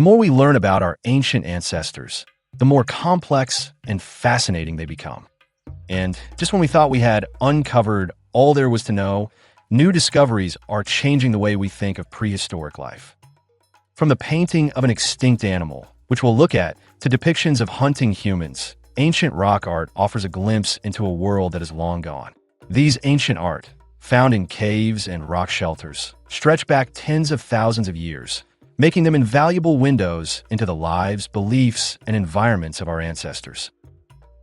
The more we learn about our ancient ancestors, the more complex and fascinating they become. And just when we thought we had uncovered all there was to know, new discoveries are changing the way we think of prehistoric life. From the painting of an extinct animal, which we'll look at, to depictions of hunting humans, ancient rock art offers a glimpse into a world that is long gone. These ancient art, found in caves and rock shelters, stretch back tens of thousands of years, making them invaluable windows into the lives, beliefs, and environments of our ancestors.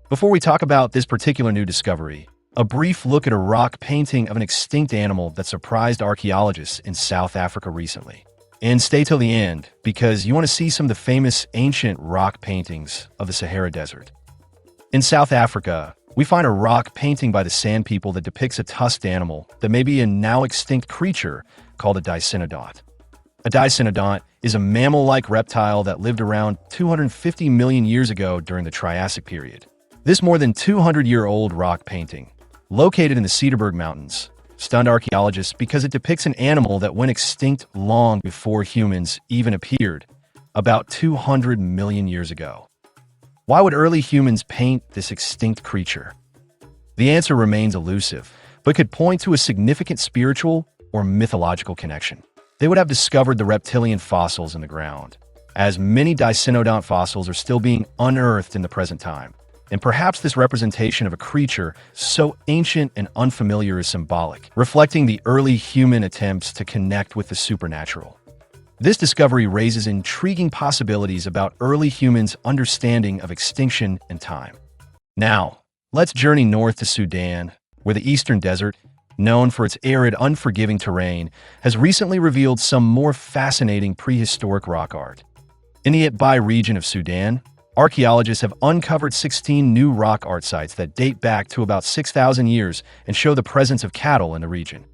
Before we talk about this particular new discovery, a brief look at a rock painting of an extinct animal that surprised archaeologists in South Africa recently. And stay till the end, because you want to see some of the famous ancient rock paintings of the Sahara Desert. In South Africa, we find a rock painting by the Sand People that depicts a tusked animal that may be a now extinct creature called a dicynodont. A dicynodont is a mammal-like reptile that lived around 250 million years ago during the Triassic period. This more than 200-year-old rock painting, located in the Cederberg Mountains, stunned archaeologists because it depicts an animal that went extinct long before humans even appeared, about 200 million years ago. Why would early humans paint this extinct creature? The answer remains elusive, but could point to a significant spiritual or mythological connection. They would have discovered the reptilian fossils in the ground, as many dicynodont fossils are still being unearthed in the present time. And perhaps this representation of a creature so ancient and unfamiliar is symbolic, reflecting the early human attempts to connect with the supernatural. This discovery raises intriguing possibilities about early humans' understanding of extinction and time. Now, let's journey north to Sudan, where the Eastern Desert, known for its arid, unforgiving terrain, has recently revealed some more fascinating prehistoric rock art. In the Atbai region of Sudan, archaeologists have uncovered 16 new rock art sites that date back to about 6,000 years and show the presence of cattle in the region.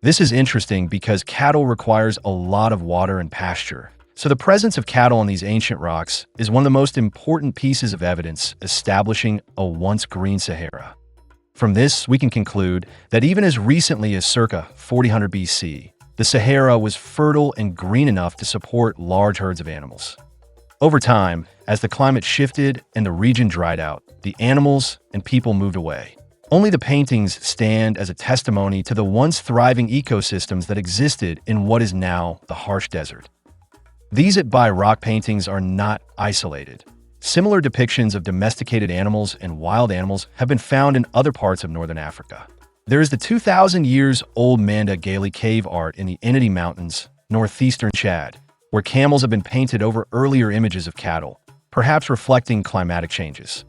This is interesting because cattle requires a lot of water and pasture, so the presence of cattle on these ancient rocks is one of the most important pieces of evidence establishing a once green Sahara. From this, we can conclude that even as recently as circa 4000 BC, the Sahara was fertile and green enough to support large herds of animals. Over time, as the climate shifted and the region dried out, the animals and people moved away. Only the paintings stand as a testimony to the once thriving ecosystems that existed in what is now the harsh desert. These Atbai rock paintings are not isolated. Similar depictions of domesticated animals and wild animals have been found in other parts of northern Africa. There is the 2,000 years old Manda Gali cave art in the Enedi Mountains, northeastern Chad, where camels have been painted over earlier images of cattle, perhaps reflecting climatic changes.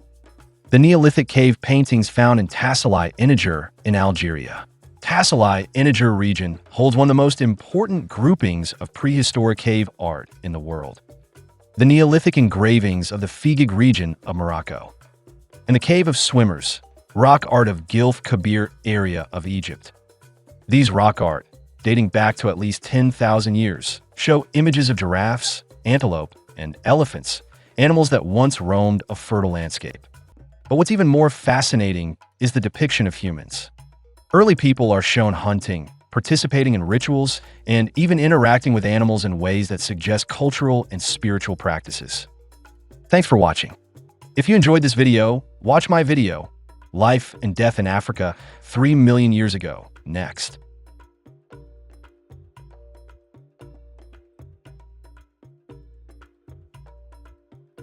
The Neolithic cave paintings found in Tassalai in Niger in Algeria. Tassalai in Niger region holds one of the most important groupings of prehistoric cave art in the world. The Neolithic engravings of the Figig region of Morocco, and the Cave of Swimmers, rock art of Gilf Kabir area of Egypt. These rock art, dating back to at least 10,000 years, show images of giraffes, antelope, and elephants, animals that once roamed a fertile landscape. But what's even more fascinating is the depiction of humans. Early people are shown hunting, participating in rituals, and even interacting with animals in ways that suggest cultural and spiritual practices. Thanks for watching. If you enjoyed this video, watch my video, Life and Death in Africa 3 million years ago, next.